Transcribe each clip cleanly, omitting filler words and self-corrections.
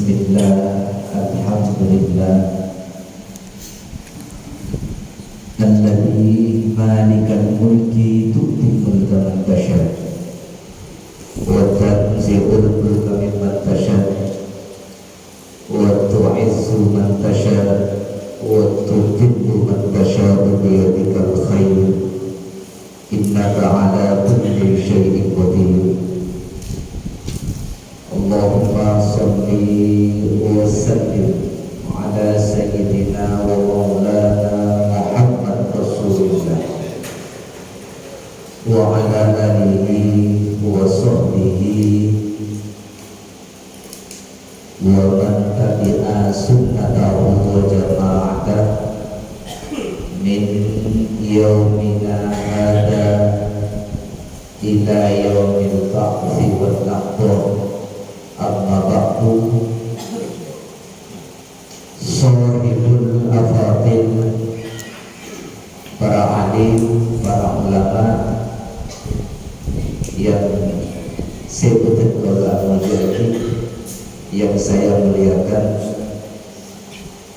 Bismillah, alhamdulillah, alladzi malikal mulki tu'ti mulka man tasha wa tanzi'ul mulka mimman tasha wa tu'izzu man tasha wa tudhillu man tasha bi yadikal khair innaka ala kulli syai'in qadir. Allahumma salli wa sallim ala sayyidina wa maulana Muhammad Rasulullah wa ala alihi wa sahbihi wa man tabi'a sunnatahu wa jama'atah min yaumina hada ila yaumil ba'thi wal naqdur. Amma ba'du, sahibul afadil, para alim, para ulama yang sebetul al-mujahid yang saya muliakan,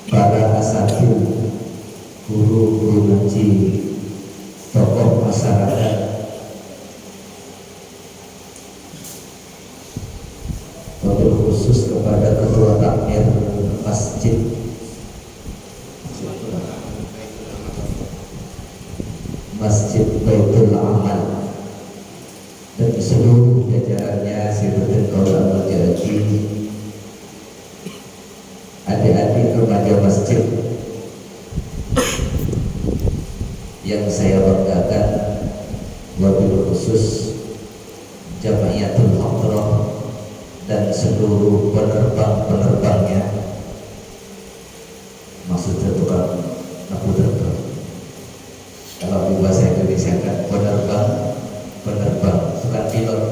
para asatidz, guru-guru ngaji, tokoh masyarakat, khusus kepada ketua takmir Masjid Baitul Amal dan seluruh jajarannya, Sifatul Qaul Al-Jaji, adik-adik remaja masjid yang saya banggakan, wabil khusus Jamiatul Hadrah dan seluruh penerbang-penerbangnya, maksudnya tukang naku terbang, kalau di bahasa Indonesia kan penerbang, bukan pilot,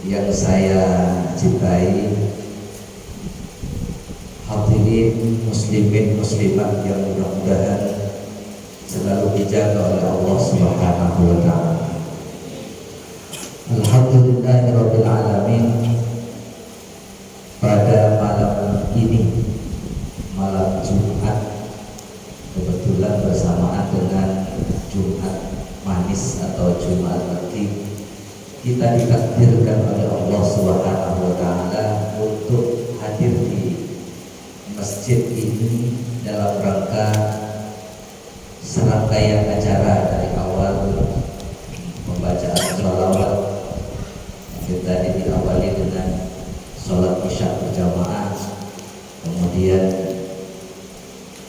yang saya cintai, hadirin muslimin muslimat yang mudah-mudahan selalu dijaga oleh Allah Subhanahu wa ta'ala. Alhamdulillahirabbil alamin. Pada malam ini, malam Jumat, kebetulan bersamaan dengan Jumat manis atau Jumat Lagi, kita ditakdirkan oleh Allah Subhanahu wa ta'ala untuk hadir di masjid ini dalam rangka serangkaian acara dari awal pembacaan sholawat. Kita diawali dengan sholat isya berjamaah, kemudian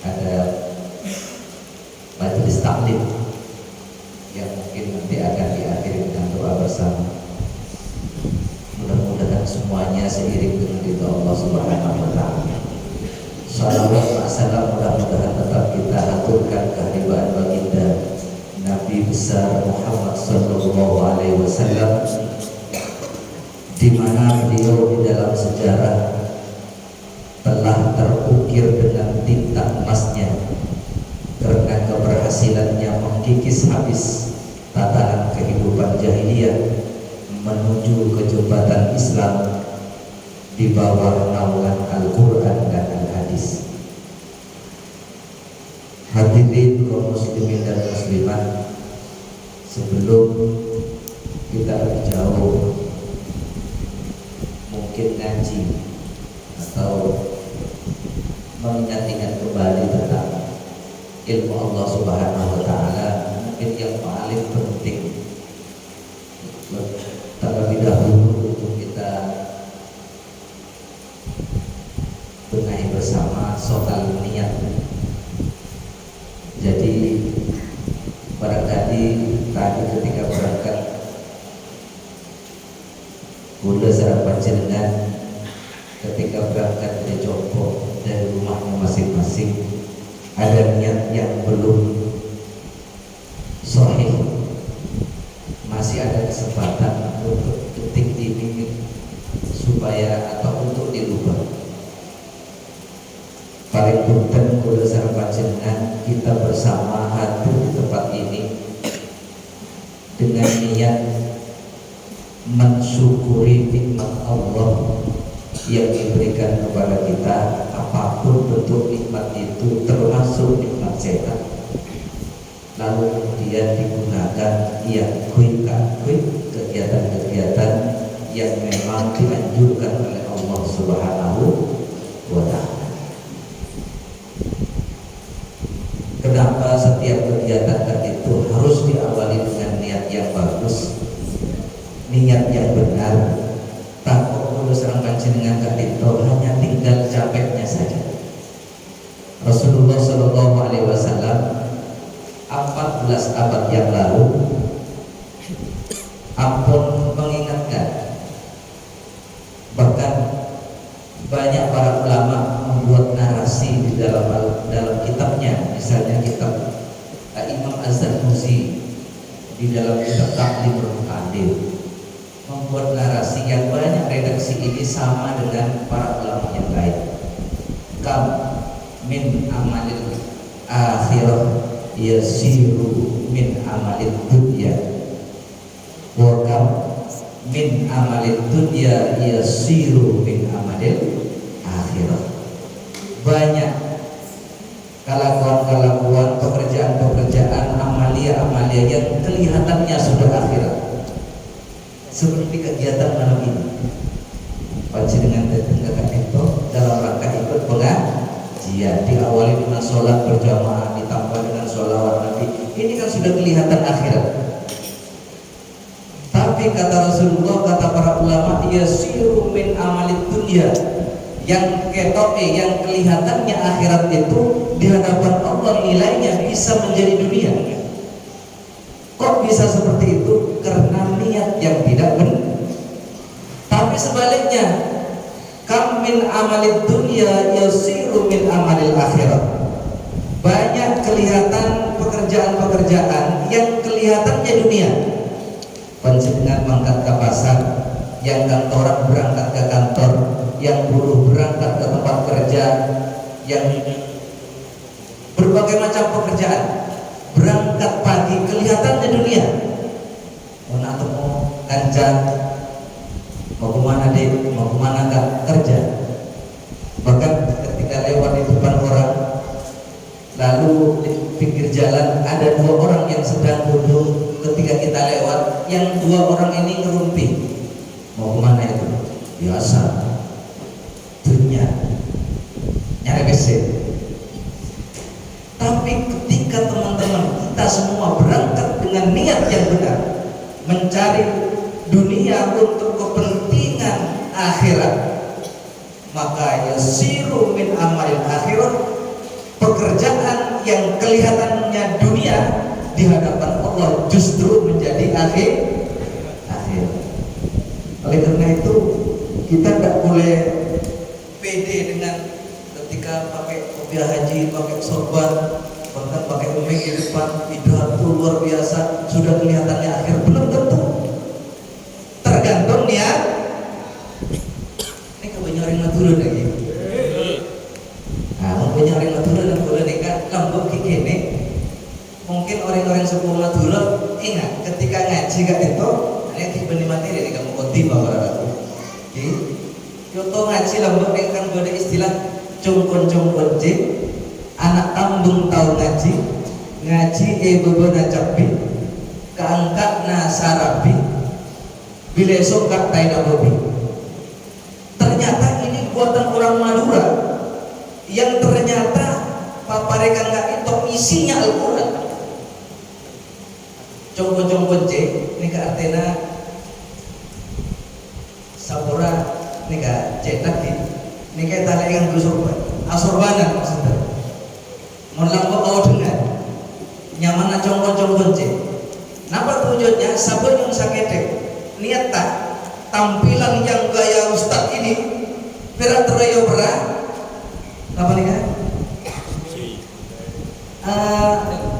ada majelis taklim yang mungkin nanti akan diakhiri dengan doa bersama. Mudah-mudahan semuanya seiring dengan ridha Allah Subhanahu wa ta'ala. Shalawat wa salam mudah-mudahan tetap kita aturkan kehadiran baginda Nabi besar Muhammad sallallahu alaihi wasallam, di mana beliau di dalam sejarah telah terukir dengan tinta emasnya karena keberhasilannya mengkikis habis tatanan kehidupan jahiliyah menuju kejembatan Islam di bawah naungan Al-Quran dan Al-Hadis. Hadirin kaum muslimin dan muslimat, sebelum kita lebih jauh mungkin ngaji atau mengingat-ingat kembali tentang ilmu Allah Subhanahu wa ta'ala, mungkin yang paling penting terlebih dahulu untuk kita benahi bersama soal niat. Jadi barangkali tadi ketika berangkat kula sareng panjenengan ketika berangkat dari Jompo, dari rumahnya masing-masing, ada niat yang belum sahih, masih ada kesempatan untuk detik ini supaya atau untuk dirubah. Paling punten kula sareng panjenengan kita bersama hadir di tempat ini dengan niat mensyukuri nikmat Allah yang diberikan kepada kita, apapun bentuk nikmat itu, termasuk nikmat sehat, lalu kemudian digunakan kegiatan-kegiatan yang memang dianjurkan oleh Allah Subhanahu wa Ta'ala. Kenapa setiap kegiatan itu harus diawali dengan niat yang bagus, niat yang benar? Tak perlu serang panjenengan kadito, hanya tinggal capeknya saja. Rasulullah Shallallahu Alaihi Wasallam 14 abad yang lalu ampun mengingatkan, bahkan banyak para ulama membuat narasi di dalam kitabnya, misalnya kitab Imam Az-Zarnuzi di dalam kitab Taqlimul Adil membuat narasi yang banyak. Redaksi ini sama dengan para ulama yang lain. Kam min amalil akhirah yasiru min amalid dunya, wa kam min amalid dunya yasiru min amalil akhirah. Banyak kelakuan-kelakuan, pekerjaan-pekerjaan, amalia-amalia yang kelihatannya sudah akhirat, seperti kegiatan malam ini. Panjenengan datang itu dalam rangka ikut pengajian, diawali dengan sholat berjamaah, ditambah dengan sholawat Nabi. Ini kan sudah kelihatan akhirat. Tapi kata Rasulullah, kata para ulama, yasiru min amalid dunya, yang ketoke, yang kelihatannya akhirat itu di hadapan Allah nilainya bisa menjadi dunia. Kok bisa seperti itu? Karena niat yang tidak benar. Tapi sebaliknya, kam min amalid dunya yasiru min amalil akhirat. Banyak kelihatan pekerjaan-pekerjaan yang kelihatannya dunia. Panjenengan mangkat ke pasar, yang kantoran berangkat ke kantor, yang buruh berangkat ke tempat kerja, yang berbagai macam pekerjaan berangkat pagi, kelihatannya dunia. Mau ketemu kanca, mau kemana deh, mau kemana kak, kerja. Bahkan ketika lewat di depan orang, lalu di pinggir jalan ada 2 orang yang sedang duduk. Ketika kita lewat, yang 2 orang ini ngerumpi. Mau kemana itu? Biasa, dunia, nyari WC. Tapi ketika teman-teman kita semua berangkat dengan niat yang benar, mencari dunia untuk kepentingan akhirat, maka yasiru min amalil akhirat, pekerjaan yang kelihatannya dunia di hadapan Allah justru menjadi akhir. Oleh karena itu kita tidak boleh pede dengan ketika pakai kopiah haji, pakai sorban, bahkan pakai umeng di depan, pidato luar biasa, sudah kelihatannya akhir. Belum tentu. Tergantung niat. Ini kebanyakan Madura lagi. Nah, kebanyakan Madura dan boleh nikah lambung kini. Mungkin orang-orang sepuh Madura ingat ketika ngaji gak itu, ini diberi materi dari kamu khotibah barangkali. Oke, yoto ngaji lambung kan boleh istilah cungkon cing, anak tambung tahu ngaji bebona capi, keangkat nasarabi, bila esok kak taina bobi. Ternyata ini buatan orang Madura yang ternyata paparekan gak itu isinya Al-Quran. Congkon cing, ini ke artinya sapura, ini ke cetak di, ini ke tali yang bersorban, asorbanan maksudnya. Melambok kau dengar, nyaman congkon cing. Napa tujuannya? Sabun yang sakit, niat tak tampilan yang gaya ustad ini, berat teraya berat, apa nih kan?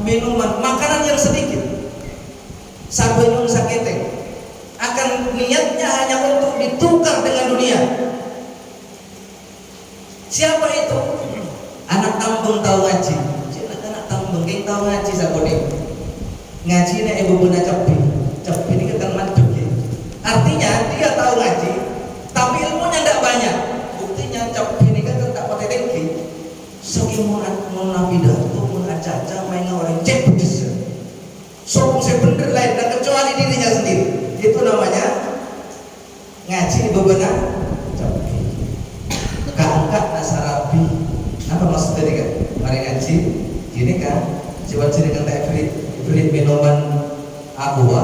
Minuman, makanan yang sedikit. Sabun sakit akan niatnya hanya untuk ditukar dengan dunia. Siapa itu? Anak tambung tahu ngaji. Anak tambung yang tahu ngaji sabone. Ngaji ini ibu bunda cepi. Cepi ini kan manduk ya. Artinya buktinya dia tahu ngaji tapi ilmunya tidak banyak. Buktinya cap ini kan tak pakai tinggi saking mau pidato mau acaca main orang cek pedes sokong saya bener lain dan kecuali dirinya sendiri. Itu namanya ngaji bebenah keangkat nasarabi. Apa maksud tadi kan? Mari ngaji gini kan, coba ceritakan tak beri minuman aqua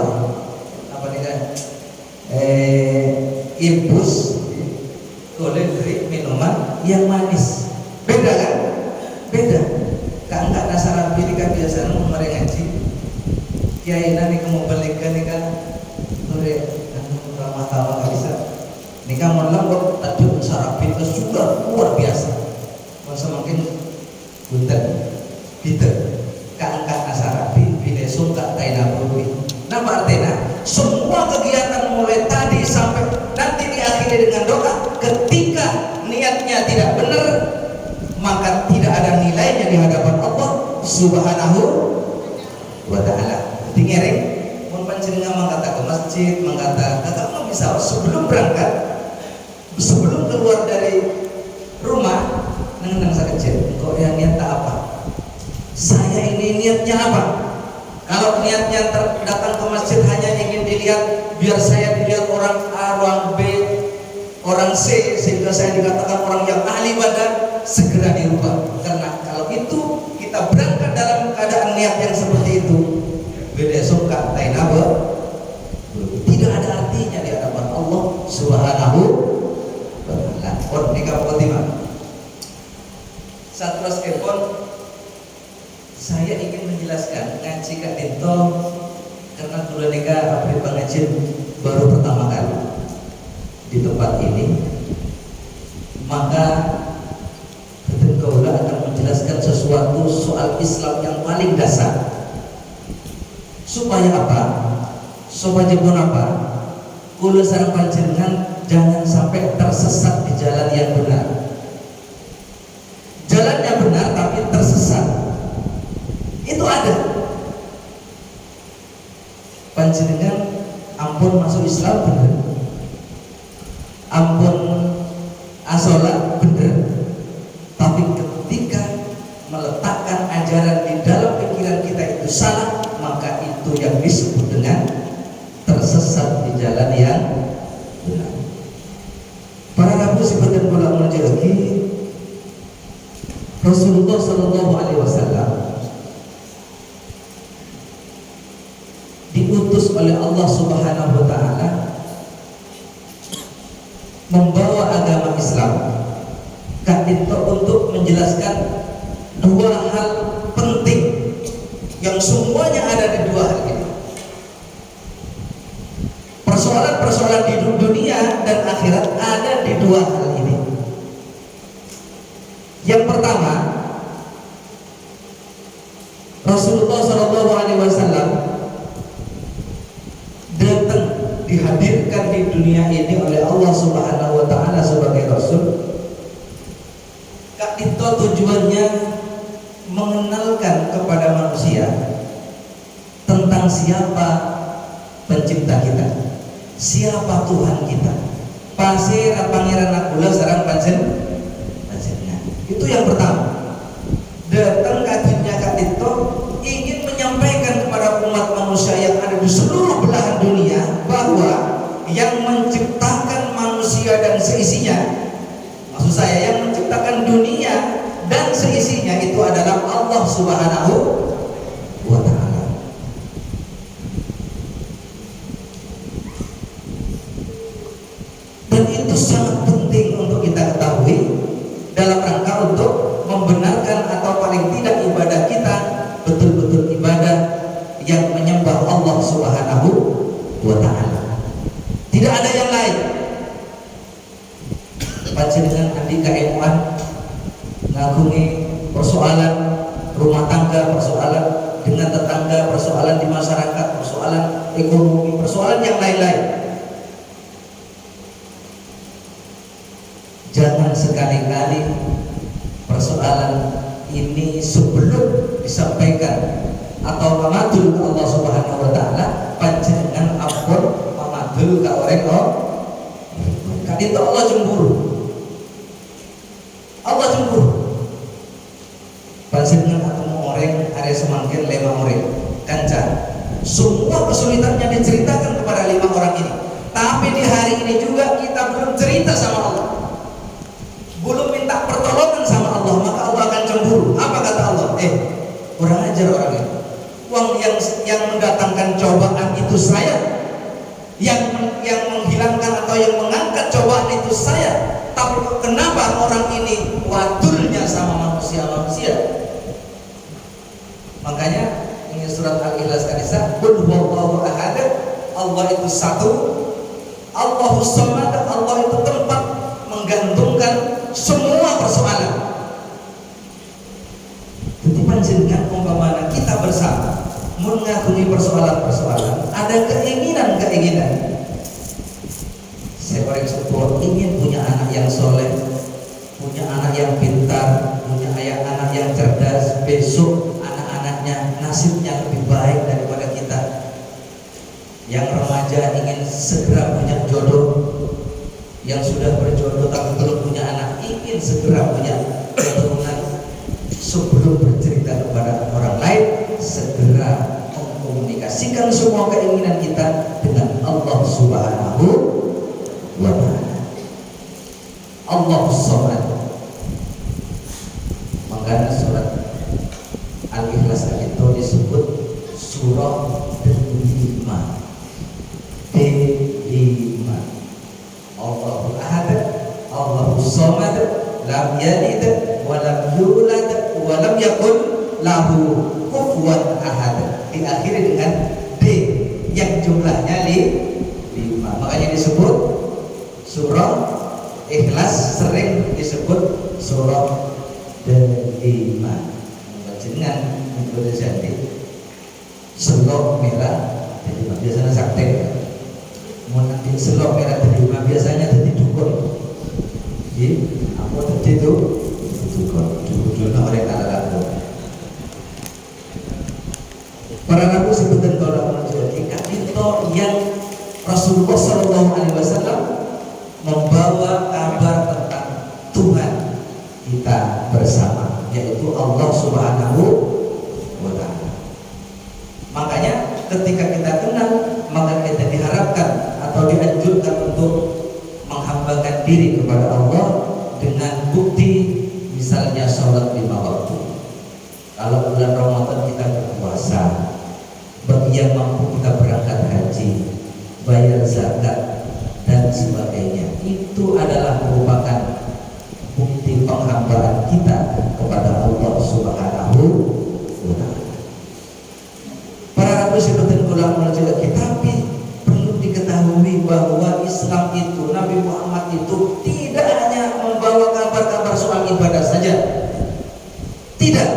apa nih kan, impus boleh beri minuman yang manis. Beda kan? Beda. Keangkat nasarabi ini kan biasanya mari ngaji kiai nanti kamu balikkan nih kan sore ramah tawa nggak bisa nih kan malam kok tadi sarabi itu sudah luar biasa masa makin bunten gitu keangkat nasarabi binesung kak tainabubi. Nah artinya semua kegiatan mulai tadi sampai nanti diakhiri dengan doa. Ketika niatnya tidak benar maka tidak ada nilainya di hadapan Allah Subhanahu wa ta'ala. Dengerin, mun panjenengan mengata ke masjid, mengata kakak bisa sebelum berangkat, sebelum keluar dari rumah, nang sakecil, kok yang niat tak apa? Saya ini niatnya apa? Kalau niatnya datang ke masjid hanya ingin dilihat, biar saya dilihat orang A, orang B, orang C, sehingga saya dikatakan orang yang ahli badan, segera dirubah. Karena kalau itu kita berangkat dalam keadaan niat yang seperti itu, beda suka lain apa tidak ada artinya di hadapan Allah Subhanahu wa ta'ala. Kon nikah khotimah satras kepon saya ingin menjelaskan ngaji Kak Dinto karena dulu nikah abdi pengajian baru pertama kali di tempat ini, maka Kau akan menjelaskan sesuatu soal Islam yang paling dasar. Supaya apa? Supaya pun apa? Kula sareng panjenengan jangan sampai tersesat di jalan yang benar. Jalannya benar tapi tersesat. Itu ada. Panjenengan ampun masuk Islam benar. Ampun asolat benar. Tapi ketika meletakkan ajaran di dalam pikiran kita itu salah, maka itu yang disebut dengan tersesat di jalan yang benar. Para nabi seperti bola menjadi Rasulullah Sallallahu Alaihi Wasallam diutus oleh Allah Subhanahu Wa Taala membawa agama Islam untuk menjelaskan dua hal penting yang semuanya ada di dua hal ini. Persoalan-persoalan di dunia dan akhirat ada di dua hal ini. Yang pertama, Rasulullah SAW datang dihadirkan di dunia ini oleh Allah Subhanahu Wa Taala sebagai Rasul. Itu tujuannya mengenalkan kepada manusia tentang siapa pencipta kita, siapa Tuhan kita. Pasir pangeran akula sarang panjenengan. Itu yang pertama. Datang kajiannya Kak Tito ingin menyampaikan kepada umat manusia yang ada di seluruh belahan dunia bahwa yang menciptakan manusia dan seisinya, maksud saya yang menciptakan dunia dan seisinya itu adalah Allah Subhanahu wa Ta'ala. Dan itu sangat penting untuk kita ketahui dalam rangka untuk membenarkan atau paling tidak ibadah kita betul-betul ibadah yang menyembah Allah Subhanahu wa Ta'ala. Tidak ada yang lain. Panjenengan Andika Emuan ngagungi persoalan rumah tangga, persoalan dengan tetangga, persoalan di masyarakat, persoalan ekonomi, persoalan yang lain-lain. Jangan sekali-kali persoalan ini sebelum disampaikan atau memadul ke Allah Subhanahu wa Ta'ala, panjenengan ampun memadul ke orang Kan itu Allah cemburu. Allah cemburu. Panjenengan atau orang ada semakin 5 orang kanca. Semua kesulitannya diceritakan kepada 5 orang ini. Tapi di hari ini juga kita belum cerita sama Allah, belum minta pertolongan sama Allah, maka Allah akan cemburu. Apa kata Allah? Kurang ajar orang ini. Uang yang mendatangkan cobaan itu saya, yang menghilangkan atau yang mengangkat cobaan itu saya. Tapi kenapa orang ini wadulnya sama manusia? Makanya ini surat Al-Ikhlas Kanisa, Qul huwallahu ahad, Allah itu satu, Allahus samad, Allah itu tempat menggantungkan semua persoalan. Jadi panjenengan umpamanya kita bersama mengagungi persoalan-persoalan, ada keinginan. Saya orang support ingin punya anak yang soleh, punya anak yang pintar, punya anak yang cerdas, besok anak-anaknya nasibnya lebih baik daripada kita. Yang remaja ingin segera punya jodoh, yang sudah berjodoh tapi belum punya anak ingin segera punya keturunan. Sebelum bercerita kepada orang lain, segera mengkomunikasikan semua keinginan kita dengan Allah Subhanahu wa Ta'ala. Allah Samad. Makanya surat Al-Ikhlas itu disebut surah Delima. Allahul Ahad, Allahus Samad, lam yalid wa lam yulad wa lam yakun lahu kufuwan ahad. Diakhiri dengan D yang jumlahnya 5. Makanya disebut surah Ikhlas, sering disebut surah Delima. Dengan Indonesia ini selok merah Delima biasanya sakti. Mau nanti selok merah Delima biasanya jadi dukun. Apa tadi itu? Dukun orang Arab. Para nabi sebutan kalau menjadi itu yang Rasulullah SAW membawa kabar tentang Tuhan kita bersama, yaitu Allah Subhanahu wa Ta'ala. Makanya ketika kita kenal, maka kita diharapkan atau dianjurkan untuk menghambakan diri kepada Allah dengan bukti, misalnya sholat 5 waktu. Kalau bulan Ramadan kita berpuasa, bagi yang mampu kita berangkat haji, bayar zakat dan sebagainya. Itu adalah merupakan bukti penghambaan kita kepada Allah Subhanahu wa Ta'ala. Para nabi sebutin ulama juga, tapi perlu diketahui bahwa Islam itu, Nabi Muhammad itu tidak hanya membawa kabar-kabar soal ibadah saja. Tidak.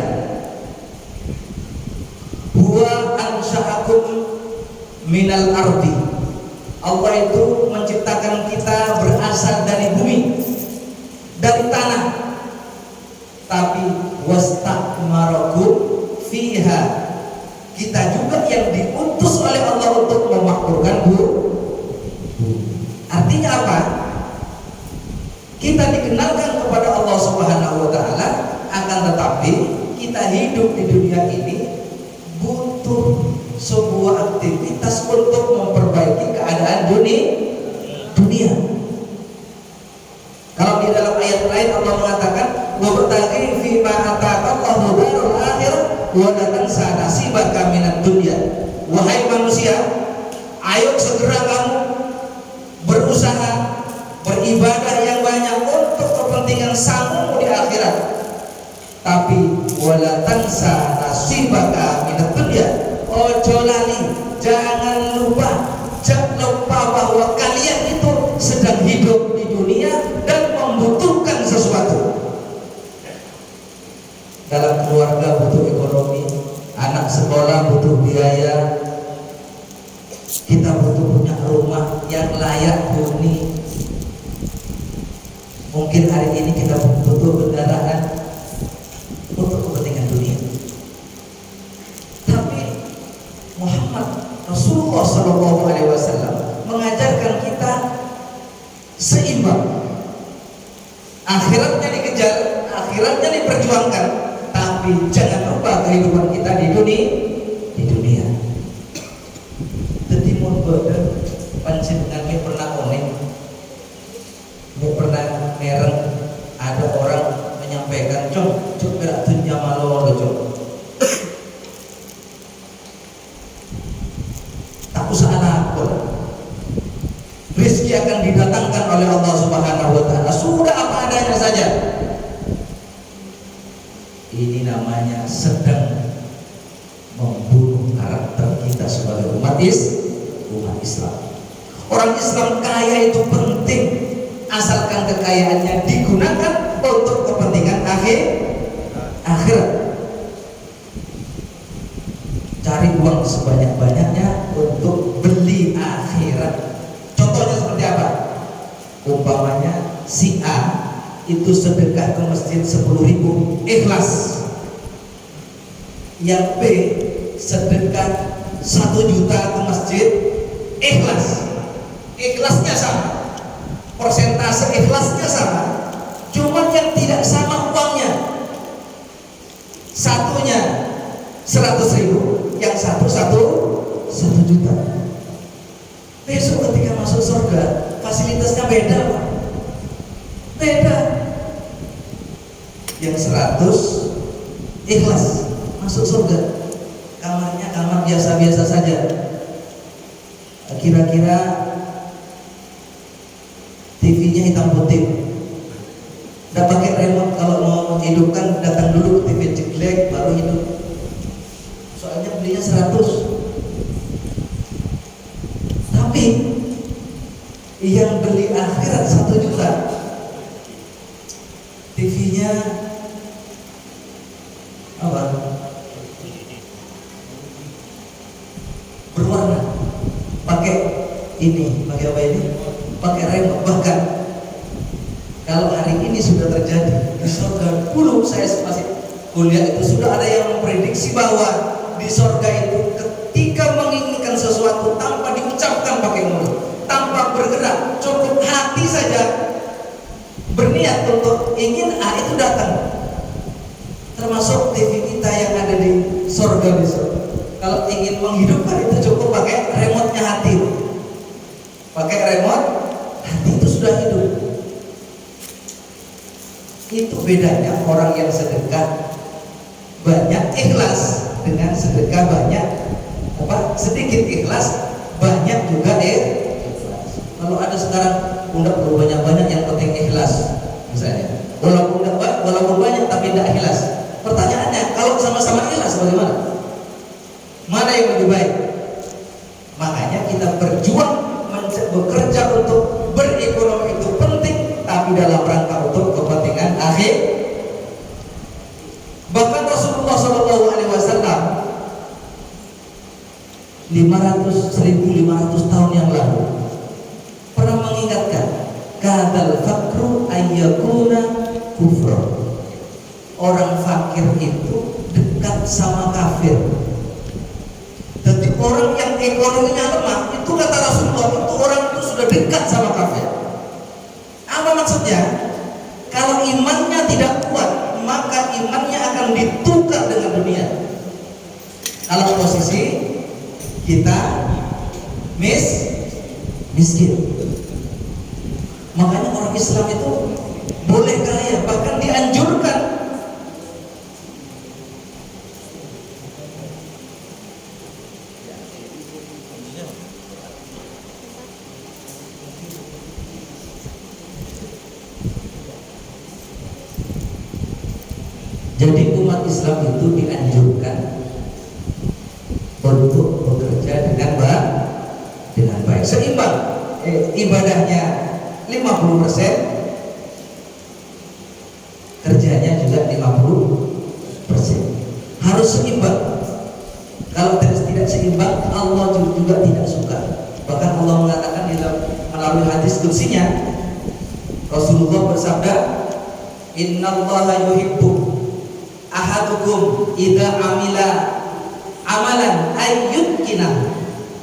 Huwa ansha'akum minal ardi. Allah itu menciptakan kita berasal dari bumi, dari tanah. Tapi wastakmarakum fiha. Kita juga yang diutus oleh Allah untuk memakmurkan bumi. Artinya apa? Kita dikenalkan kepada Allah Subhanahu wa Ta'ala, akan tetapi kita hidup di dunia ini butuh sebuah aktivitas untuk memperbaiki keadaan dunia. Kalau di dalam ayat lain Allah mengatakan, "Wabtaghi fima ataka Allahu darul akhirah wa la tansa nasibaka minad dunya." Wahai manusia, ayo segera kamu berusaha beribadah yang banyak untuk kepentingan sanggumu di akhirat. Tapi wala tansa nasibaka minad dunya. Ojo lali, jangan lupa bahwa kalian itu sedang hidup di dunia dan membutuhkan sesuatu. Dalam keluarga butuh ekonomi, anak sekolah butuh biaya, kita butuh punya rumah yang layak huni. Mungkin hari ini kita butuh kendaraan untuk kepentingan dunia. Tapi Muhammad Rasulullah SAW mengajarkan kita seimbang. akhiratnya dikejar, akhiratnya diperjuangkan, tapi jangan lupa kehidupan kita di dunia. Jadi mun boten panjenengan pernah oning, pernah mereng ada orang menyampaikan, cok berak dunia malo cok. Tak usah anakul. Rizki akan didatangkan oleh Allah Subhanahu wa Ta'ala. Sudah apa adanya saja. Ini namanya sedang membunuh karakter kita sebagai umat Islam. Orang Islam kaya itu penting, asalkan kekayaannya digunakan untuk kepentingan akhirat. Cari uang sebanyak-banyaknya untuk beli akhirat. Contohnya seperti apa? Umpamanya si A itu sedekah ke masjid 10.000 ikhlas, yang B sedekah 1 juta ke masjid ikhlas. Ikhlasnya sama, persentase ikhlasnya sama, cuma yang tidak sama uangnya. Satunya 100.000, yang satu 1 juta. Besok ketika masuk surga fasilitasnya beda Pak. Beda. Yang 100 ikhlas masuk surga, kamarnya kamar biasa-biasa saja, kira-kira TV-nya hitam putih, udah pakai remote. Kalau mau hidupkan datang dulu ke TV jelek baru hidup, soalnya belinya 100. Tapi yang beli akhirat 1 juta, TV-nya apa? Berwarna, pakai ini, pakai apa ini? Pakai remote. Bahkan kalau hari ini sudah terjadi di surga, dulu saya masih kuliah itu sudah ada yang memprediksi bahwa di surga itu ketika menginginkan sesuatu tanpa diucapkan pakai mulut, tanpa bergerak, cukup hati saja berniat untuk ingin itu datang. Termasuk TV kita yang ada di surga besok. Kalau ingin menghidupkan itu cukup pakai remote-nya hati. Pakai remote hati itu sudah hidup. Itu bedanya orang yang sedekah banyak ikhlas dengan sedekah banyak sedikit ikhlas, banyak juga ikhlas. Kalau ada sekarang tidak perlu banyak-banyak, yang penting ikhlas misalnya, walaupun banyak tapi tidak ikhlas. Pertanyaannya, kalau sama-sama ikhlas bagaimana? Mana yang lebih baik? Makanya kita berjuang bekerja untuk berekonomi itu penting, tapi dalam rangka untuk kepentingan akhir. Bahkan Rasulullah SAW 1.500 tahun yang lalu pernah mengingatkan, kadal fakru ayyakuna kufra. Orang fakir itu dekat sama kafir. Jadi orang yang ekonominya lemah itu, kata Rasulullah, itu orang itu sudah dekat sama kafir. Apa maksudnya? Kalau imannya tidak kuat, maka imannya akan ditukar dengan dunia. Kalau posisi kita miskin. Makanya orang Islam itu boleh kaya, bahkan dianjurkan. Jadi umat Islam itu dianjurkan untuk bekerja dengan baik, seimbang. Ibadahnya 50%, kerjanya juga 50%. Harus seimbang. Kalau tidak seimbang, Allah juga tidak suka. Bahkan Allah mengatakan melalui hadis qudsinya, Rasulullah bersabda, innallaha yuhibbu ahadukum idza amila amalan ayyutkina.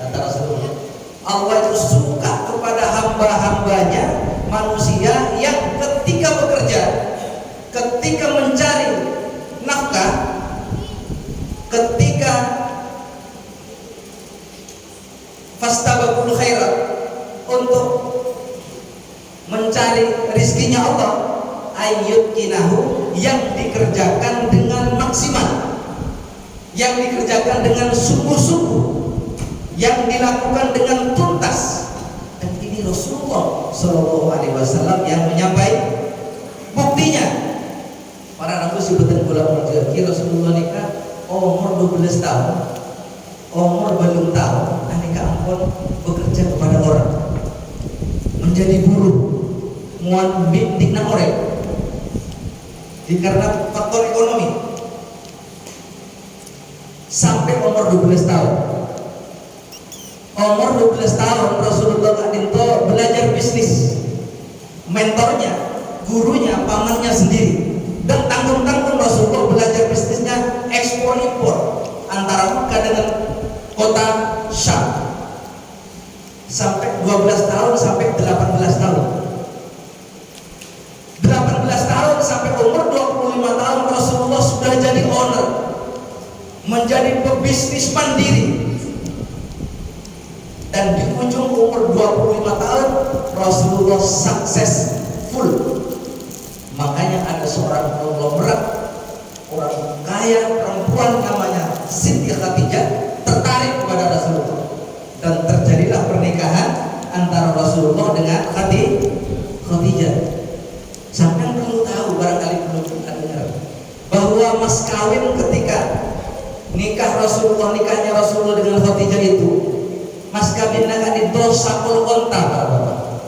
Kata Rasulullah, Allah itu suka kepada hamba-hambanya manusia yang ketika bekerja fastabaqul khairat, untuk mencari rizkinya Allah, ayyukinahu, yang dikerjakan dengan maksimal, yang dikerjakan dengan sungguh-sungguh, yang dilakukan dengan tuntas. Dan ini Rasulullah Shallallahu Alaihi Wasallam yang menyampaikan. Buktinya para nabi sebutan ulama mujahid, Rasulullah nikah umur 12 tahun, umur belum tahu, aneka ampun bekerja kepada orang, menjadi buruh, muat dikna orang, karena faktor ekonomi. Sampai umur 12 tahun. Umur 12 tahun Rasulullah Adinto belajar bisnis. Mentornya, gurunya, pamannya sendiri. Dan tanggung-tanggung Rasulullah belajar bisnisnya ekspor impor antara Mekah dengan kota Syam. Sampai 12 tahun sampai 18 tahun. 18 tahun sampai umur 25 tahun Rasulullah sudah jadi owner, menjadi pebisnis mandiri. Dan di ujung umur 25 tahun Rasulullah successful. Makanya ada seorang konglomerat, orang kaya perempuan namanya Siti Khadijah, tertarik kepada Rasulullah, dan terjadilah pernikahan antara Rasulullah dengan Khadijah. Sampai perlu tahu, barangkali perlu kita dengar, bahwa mas kawin ketika nikah Rasulullah, nikahnya Rasulullah dengan Khadijah itu, mas kawinnya kan itu 10 onta, Bapak.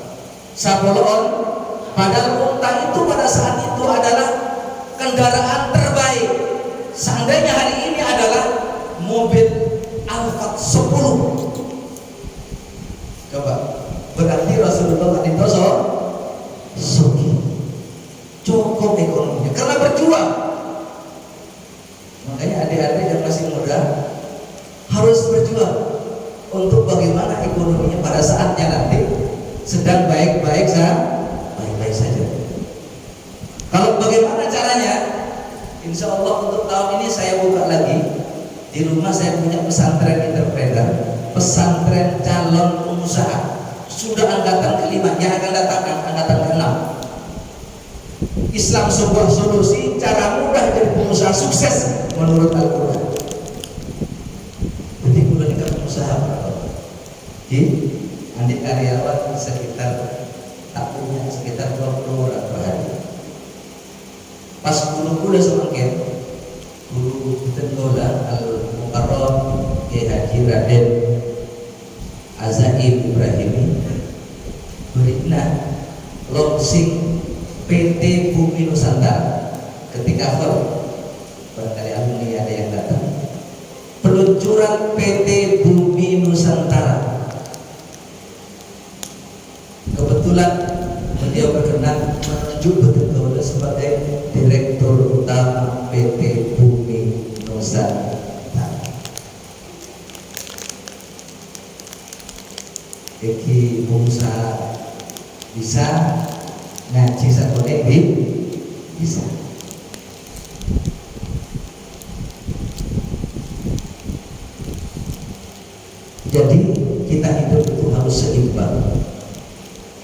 10 on. Padahal onta itu pada saat itu adalah kendaraan terbaik. Seandainya hari ini adalah mobil Alphard 10. Coba, berarti Rasulullah itu suki, cukup ekonominya karena berjuang. Makanya adik-adik yang masih muda harus berjuang untuk bagaimana ekonominya pada saatnya nanti sedang baik-baik saja. Kalau bagaimana caranya? Insya Allah untuk tahun ini saya buka lagi. Di rumah saya punya pesantren entrepreneur, pesantren calon pengusaha. Sudah angkatan kelima, yang akan datang angkatan ke-6. Islam sebuah solusi, cara mudah jadi pengusaha sukses menurut Al-Quran. Jadi kalau nikah pengusaha, di adik karyawan sekitar tak punya sekitar 20 orang per hari. Pas guru-guru semakin guru Tentola Al-Mukarram Kiai Haji Raden Azaim Ibrahimi berikna launching PT Bumi Nusantara. Ketika barangkali alumni ada yang datang, peluncuran PT Bumi Nusantara, kebetulan beliau berkenan menunjuk betul-betul sebagai Direktur Utama PT Bumi Nusantara. Iki pengusaha bisa ngaji sakone bisa. Jadi kita hidup itu harus seimbang.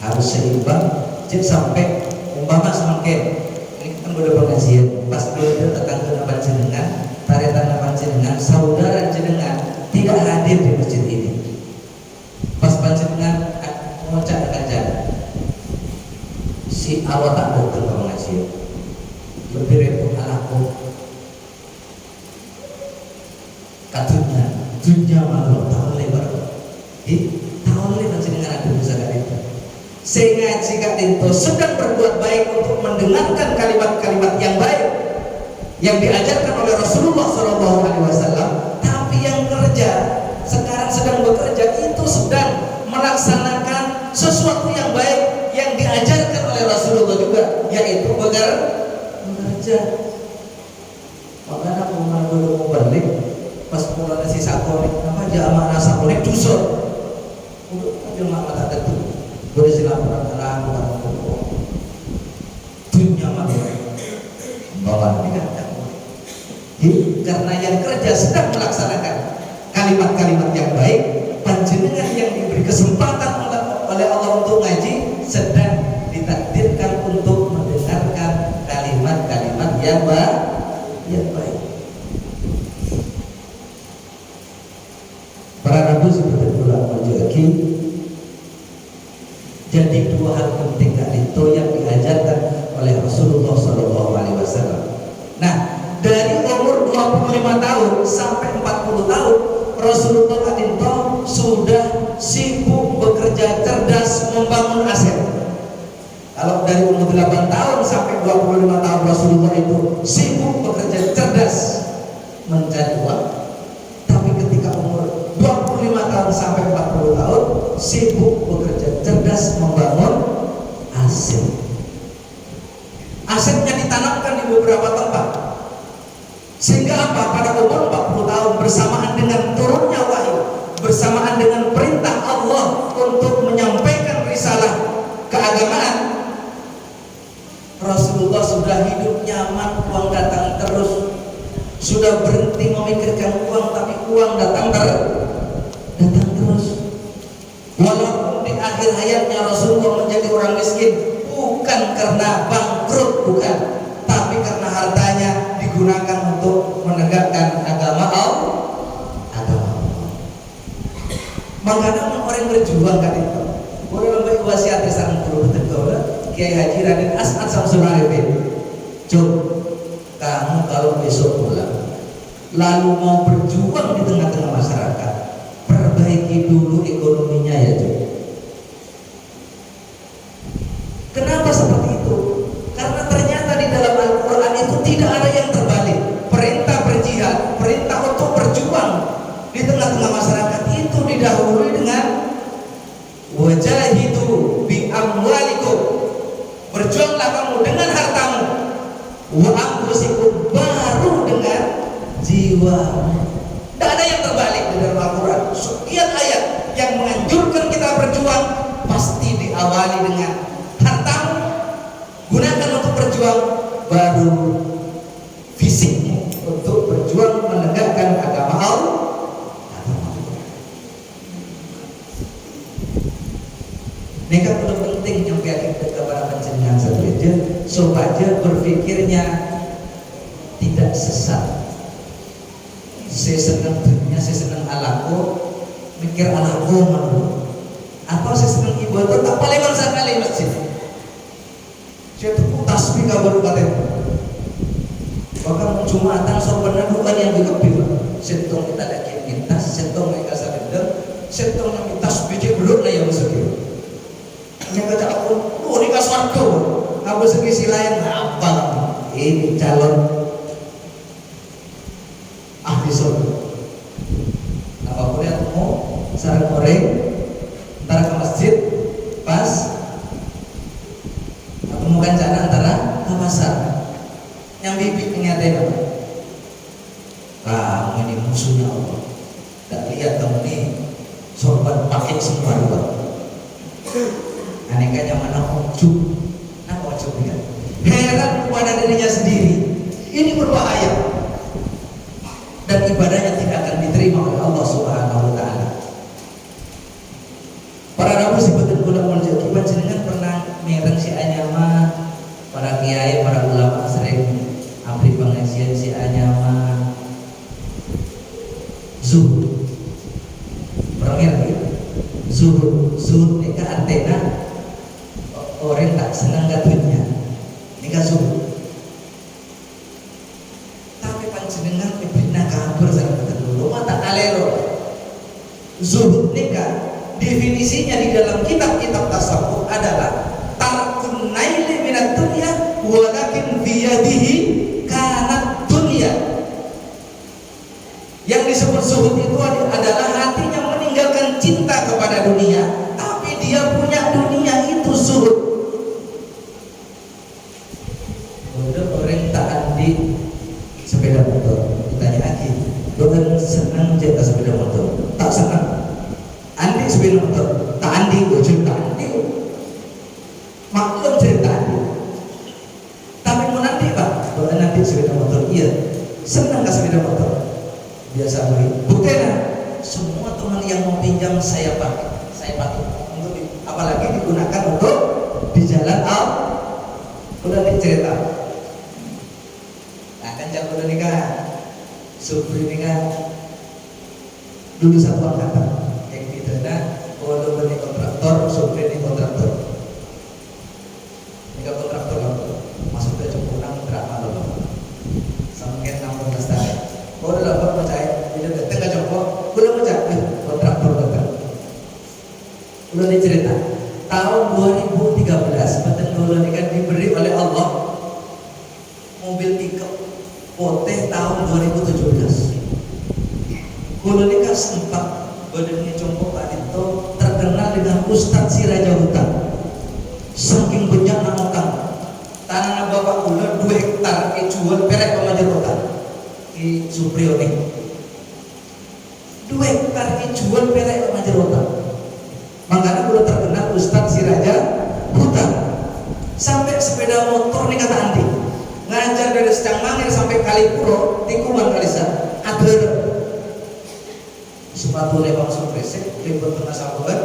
Harus seimbang, jadi sampai umpama semakin ini kan udah pengajian, pas beliau datang ke panjenengan, taretan panjenengan, saudara jenengan tidak hadir di masjid ini. Pas panjenengan mengucap kajian, si awak tak datang ke pengajian, lebih repot anakku. Katanya dunia malu tahu lebar, tahu lebar panjenengan ada bisa kali itu. Sehingga jika itu sedang berbuat baik untuk mendengarkan kalimat-kalimat yang baik yang diajarkan oleh Rasulullah SAW, tapi yang kerja sekarang sedang bekerja itu sedang melaksanakan sesuatu yang baik yang diajarkan oleh Rasulullah juga, yaitu bekerja. Makanya kalau mau balik pas mulai si sakone apa jamaah sakone dusur untuk jamaah tak tentu boleh silakan orang dunia malu bawa tidak. Karena yang kerja sedang melaksanakan kalimat-kalimat yang baik, panjenengan yang yang diberi kesempatan oleh Allah untuk ngaji sedang ditakdirkan untuk mendengarkan kalimat-kalimat yang baik. Para nabi seperti ulama lagi. Jadi dua hal penting itu yang diajarkan oleh Rasulullah SAW. Nah, dari umur 25 tahun sampai 40 tahun Rasulullah itu sudah sibuk bekerja cerdas membangun aset. Kalau dari umur 8 tahun sampai 25 tahun Rasulullah itu sibuk bekerja cerdas mencari uang. Tapi ketika umur 25 tahun sampai 40 tahun sibuk bekerja cerdas membangun aset. Asetnya ditanamkan di beberapa tempat. Sehingga apa? Pada umur 40 tahun bersamaan dengan turunnya wahyu, bersamaan dengan perintah Allah untuk menyampaikan risalah keagamaan, Rasulullah sudah hidup nyaman, uang datang terus. Sudah berhenti memikirkan uang, tapi uang datang terus. Walaupun di akhir hayatnya Rasulullah menjadi orang miskin, bukan karena bangkrut, bukan, tapi karena hartanya digunakan untuk menegakkan agama Allah. Makanya orang berjuang kan itu. Boleh memberi wasiat sareng guru betul Kiai Haji Raden As'ad Samsul Arifin. Kamu kalau besok pulang lalu mau berjuang di tengah-tengah masyarakat, perbaiki dulu ekonominya ya Jom. Kenapa seperti itu? Karena ternyata di dalam Al-Quran itu tidak ada yang terbalik. Perintah berjihad, perintah untuk berjuang di tengah-tengah masyarakat itu didahului dengan wajahidu bi amwalikum, berjuanglah kamu dengan hartamu, wa anfusikum, baru dengan jiwa. Tidak ada yang terbalik di dalam Al-Quran. Sekian ayat yang menganjurkan kita berjuang pasti diawali dengan hartamu, gunakan untuk berjuang, baru fisikmu untuk berjuang menegakkan agama Allah. Ini kan perlu penting nyampaikan kepada panjenengan satu aja supaya berpikirnya tidak sesat. Saya senang dunia, saya senang alamku, mikir alamku mana? Atau saya senang ibadah, tak paling sekali masjid. Saya tuh tasbih kabar katen. Bahkan Jumatan sorban bukan yang dikepil. Setong kita ada kintas, setong mereka sadar, setong yang tasbih belum lah yang masuk. Yang kata aku, ini kaswargo. Aku segisi lain apa? Ini calon ahli surga. Apapun yang mau sarang goreng, antara ke masjid, pas, atau bukan cara antara ke pasar. Yang bibit nyatain apa? Kamu ini musuhnya Allah. Tak lihat kamu ini sorban pakai semua juga. Anehnya mana ujub, nah ujub ya. Heran kepada dirinya sendiri. Ini berbahaya. Dan ibadahnya tidak akan diterima oleh Allah Subhanahu wa taala. Para nabi sebutin ulama menjadi panjenengan pernah mereng si anyama, para kiai, para ulama sering abdi pengajian si anyama zuhud. Pernah ngerti? Zuhud ini antena orang tak senang katanya. Ini kan zuhud. Panjenengan ibina kabur sama dulu mata kalero. Zuhud nikah definisinya di dalam kitab-kitab tasawuf adalah tarkun naili minat dunya walakin biyadihi kanat dunya. Yang disebut zuhud itu adalah hatinya meninggalkan cinta kepada dunia, tapi dia punya dunia, itu zuhud. Udah orang tak andi sepeda motor, ditanya lagi, doan senang jatah sepeda motor? Tak senang. Andi sepeda motor, tak andi, gue cerita andi. Maklum cerita andi. Tapi mau nanti pak, doan nanti sepeda motor, iya. Senang gak sepeda motor? Biasa beli. Buktinya, semua teman yang mau pinjam saya pakai. saya pakai untuk apalagi digunakan untuk di jalan Allah. Udah cerita. Nah kan jago ini kan, Supri ini kan dulu satu angkatan kayak gitu. Nah, kalau beli kontraktor, Supri ini kontraktor. Ini kontraktor loh, masuk ke Jepang drama loh. Sampai 16 tahun. Kalau udah dapat percaya, bila datang ke Jepang, belum percaya kontraktor datang. Udah dicerita. Tahun 2013, Badan Dulu ini kan diberi oleh Allah mobil pickup poteh tahun 2017. Dulu ini kan sempat badannya Compo Pak Dito terkenal dengan Ustadz si Raja Hutan. Saking banyak utang, tanah bapak kula 2 hektar jual perek pemajar hutan di Supriyo ini. 2 hektar jual perek pemajar hutan. Makanya kula terkenal Ustadz si Raja Hutan. Sampai sepeda motor nih kata Andi ngajar dari Secang Mangir sampai Kalipuro tikungan Kalisa agar sepatu lewang surpresek ribut tengah sahabat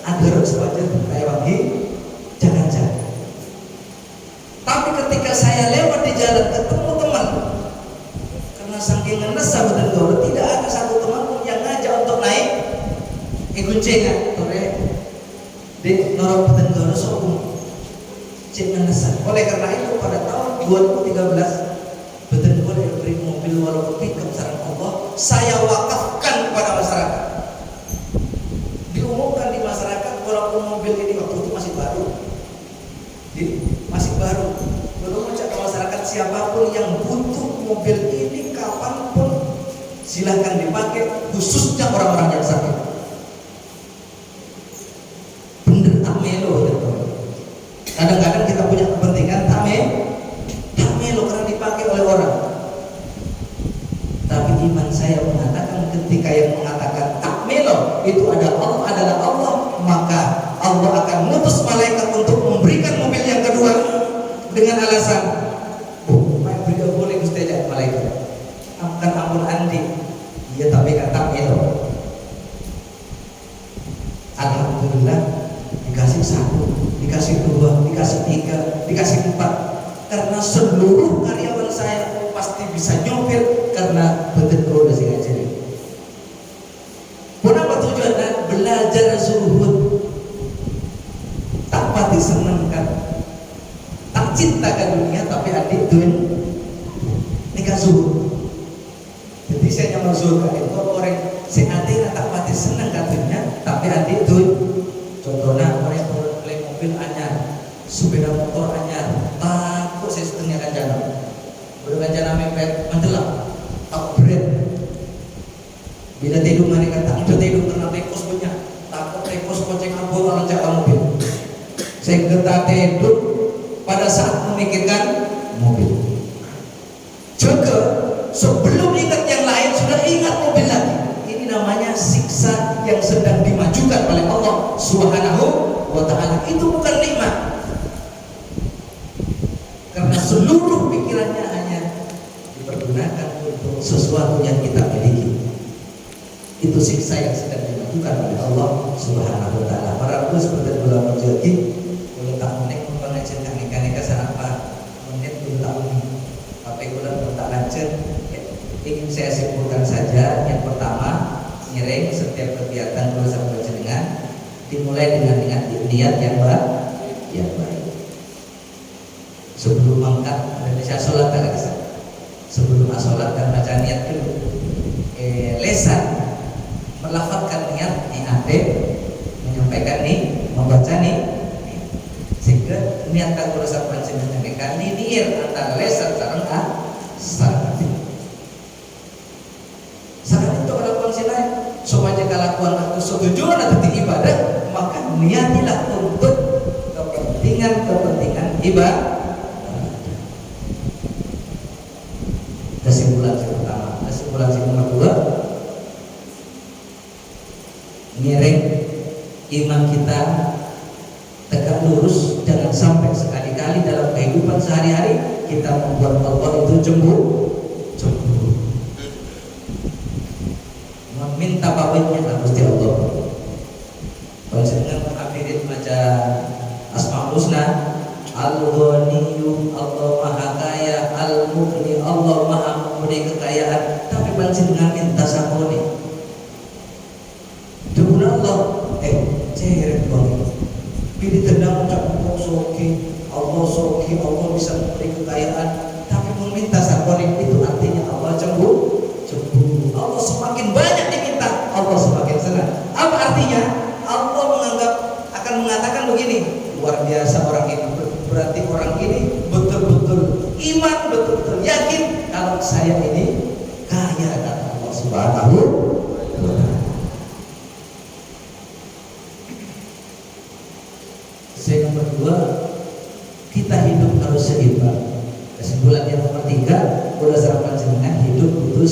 agar sewajar kayak wangi jangan-jangan. Tapi ketika saya lewat di jalan ketemu teman, karena saking ngenes sahabat Dolo tidak ada satu teman pun yang ngajak untuk naik guncengan tore di norok Badan Dolo sokong cek ngenesan. Oleh karena itu pada tahun 2013 Badan Dolo diberi mobil walaupun pickup sarang Allah, saya wakafkan kepada masyarakat. Diumumkan di masyarakat walaupun mobil ini waktu itu masih baru. Masih baru. Belum mencapai masyarakat siapapun yang butuh mobil ini kapanpun silahkan dipakai, khususnya orang-orang yang sakit. Bener tak melo. Kadang-kadang kita punya kepentingan tak melo karena dipakai oleh orang. Tapi iman saya mengatakan ketika yang mengatakan tak melo itu adalah Allah, maka Allah akan mengutus malaikat untuk memberikan mobil yang kedua dengan alasan, beliau boleh Gusti ajak malaikat. Ampun Andi, iya tapi kata itu. Alhamdulillah dikasih 1, dikasih 2, dikasih 3, dikasih 4. Karena seluruh karyawan saya pasti bisa nyopir karena betul udah sih ngajarin. Kenapa tujuannya? Belajar zuhud. Tak pati seneng kan, tak cinta ke dunia tapi adik tuh nikah zuhud. Jadi saya nyaman zuhud kan itu orang si adik tak pati seneng ke dunia tapi adik tuh contohnya orang beli mobil anyar, sepeda motor anyar, takut saya setengah kancana, berkancana mepet mendelap, upgrade. Bila tidur mereka tak itu tidur karena tekos punya, takut tekos kocek abol orang cakap mobil. Saya getah tidur pada saat memikirkan mobil. Juga sebelum ingat yang lain sudah ingat mobil lagi. Ini namanya siksa yang sedang dimajukan oleh Allah Subhanahu wa Ta'ala. Itu bukan nikmat, karena seluruh pikirannya hanya dipergunakan untuk sesuatu yang kita miliki. Itu siksa yang sedang dimajukan oleh Allah Subhanahu wa Ta'ala. Para Rasul seperti bulan menjadi boleh tak menik pengajian kami apa menit belum tak menik tapi bulan tak lanjut. Ingin saya simpulkan saja, yang pertama ngiring setiap kegiatan berusaha berjenengan dimulai dengan niat yang baik. Sebelum mangkat Indonesia sholat tak bisa. Sebelum sholat dan baca niat dulu. Lesan melafalkan niat di hati, menyampaikan nih, membaca nih, sehingga niat tak berusaha berjenengan kali niat antara lesan sareng sareng. Sangat itu kalau konsilain supaya kalakuan aku setuju nanti ibadah, maka niatilah untuk kepentingan ibadah. Kesimpulan yang pertama, kesimpulan yang kedua, ngiring iman kita tegak lurus, jangan sampai sekali-kali dalam kehidupan sehari-hari kita membuat Allah itu cemburu. Meminta pawitnya lah Gusti Allah. Keret banget. Pilih tendang ucap soki, Allah bisa memberi kekayaan, tapi meminta sakonik itu artinya Allah cemburu. Allah semakin banyak diminta, Allah semakin senang. Apa artinya? Allah akan mengatakan begini, luar biasa orang ini, berarti orang ini betul-betul iman, betul-betul yakin kalau saya ini kaya, kata Allah Subhanahu wa ta'ala. Yang kedua, kita hidup harus seimbang. Kesimpulan yang nomor 3, berdasarkan panjenengan hidup butuh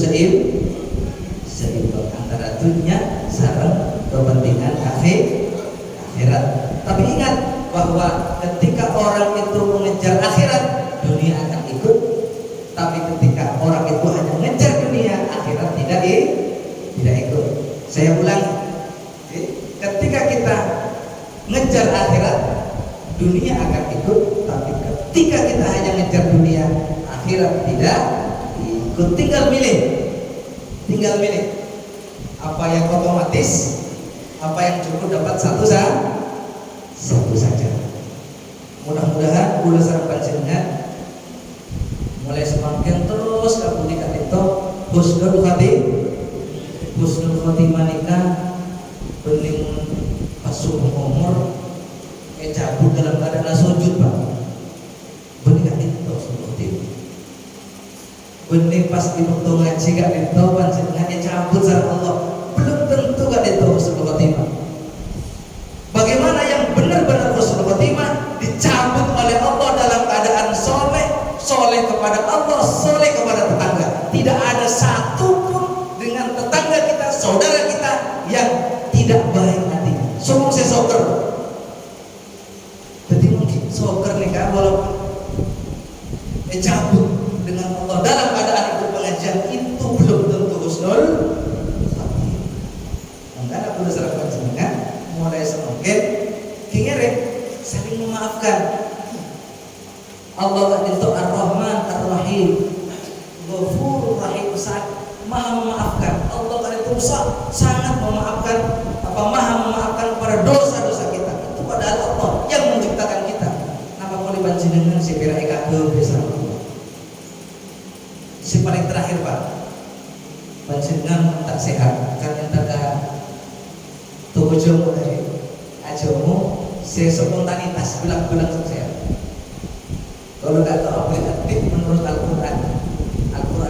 seimbang antara dunia sareng kepentingan akhirat. Tapi ingat bahwa ketika orang itu mengejar akhirat, dunia akan ikut. Tapi ketika orang itu hanya mengejar dunia, akhirat tidak ikut. Saya ulang, ketika kita ngejar akhirat, dunia akan ikut. Tapi ketika kita hanya ngejar dunia, akhirat tidak ikut. Tinggal milih apa yang otomatis, apa yang cukup dapat satu saja. Mudah-mudahan kula sareng panjenengan mulai semakin terus kapunika itu husnul khotimah nikah bening pasuh umur cabut dalam keadaan sujud, Pak. Bening itu seperti bening pas di waktu ngaji gak itu panjenengan cabut sama Allah, belum tentu gak itu husnul khotimah. Bagaimana yang benar-benar husnul khotimah dicabut oleh Allah dalam keadaan soleh kepada Allah, soleh kepada tetangga. Tidak ada satupun dengan tetangga kita, saudara kita yang tidak baik hatinya. Semua saya soker. Jadi mungkin soker nih kan, walaupun cabut dengan Allah dalam keadaan ikut pengajian, itu belum tentu husnul khotimah. Maka aku udah serahkan jenengan mulai semakin kengere saling memaafkan. Allah itu Ar-Rahman Ar-Rahim, Ghafurur Rahim, Maha memaafkan. Allah kan itu sangat memaafkan, maha memaafkan pada dosa-dosa kita. Itu padahal Allah yang menciptakan kita. Nama kali panjenengan si pira kabeh bisa. Si paling terakhir, Pak, panjenengan tak sehat kan entar tubuh jomu dari ajamu si spontanitas bilang sehat. Kalau nggak tahu aplikatif menurut Al-Quran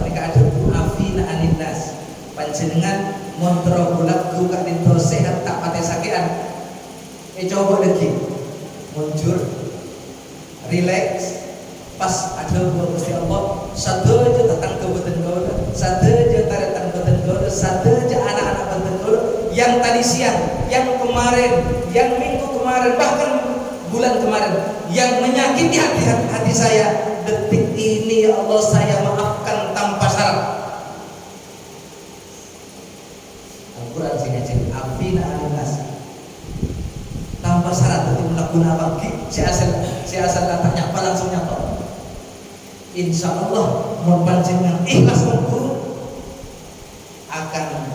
ini ada afina aninnas, panjenengan montro bulat buka dinto sehat tak pate sakian. Coba lagi muncul relax pas ada Gusti Allah satu aja tentang kebutuhan kau, satu aja tentang kebutuhan kau, satu aja anak-anak kebutuhan kau yang tadi siang, yang kemarin, yang minggu kemarin, bahkan bulan kemarin yang menyakiti hati saya, detik ini ya Allah saya maafkan tanpa syarat. Al-Quran sing ngajeng afina anas tanpa syarat, itu melakukan apa si asal katanya apa langsung nyata. Insya Allah mau panjenengan ikhlas mengurut akan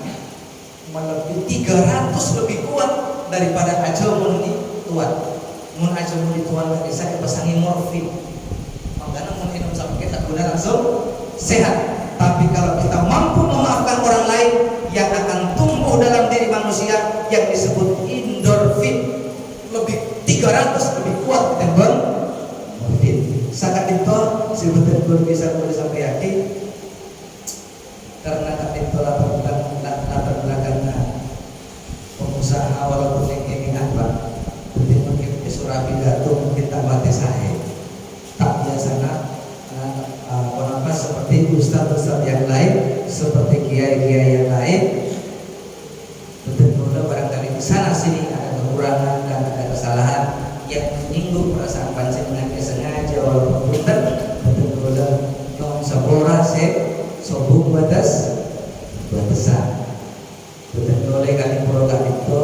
melebihi 300 lebih kuat daripada ajamun ini tuan. Mun aja mau dituan dari saya pesangi morfin, makanya mun minum sampai kita guna langsung sehat. Tapi kalau kita mampu memaafkan orang lain, yang akan tumbuh dalam diri manusia yang disebut endorfin lebih 300 lebih kuat ketimbang morfin. Sangat itu sebetulnya belum bisa sampai yakin karena tak itu latar belakangnya pengusaha walaupun ini apa. Surah pidato mungkin tak batas saya tak biasanya kenapa seperti ustaz-ustaz yang lain, seperti kiai-kiai yang lain, betul-betul barangkali di sana sini ada kekurangan dan ada kesalahan yang menyinggung perasaan panjenengan sengaja walaupun betul-betul non sabora sobung batasan betul-betul kali pulau itu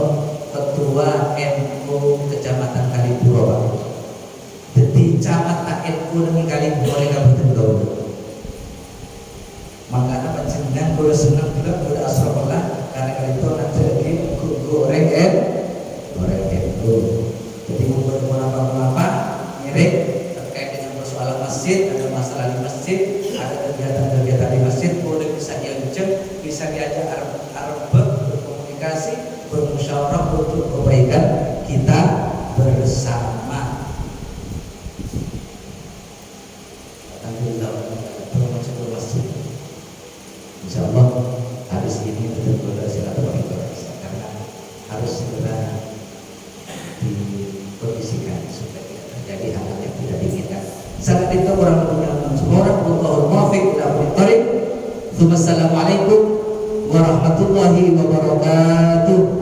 ketua NU Kecamatan Kalipuro, Pak. Jadi camat NU dengan Kalipuro yang betul. Makanya panjenengan kalau senang juga udah asrofullah karena Kalipuro nanti lagi goreng. musyawarah untuk kebaikan kita bersama. Alhamdulillah, masuk ke masjid. Insyaallah habis ini betul-betul silaturahmi karena harus segera dikondisikan supaya tidak terjadi hal yang tidak diinginkan. Saat itu orang punya Subhanallahu muwaffiq ila thariq. Assalamualaikum warahmatullahi wabarakatuh.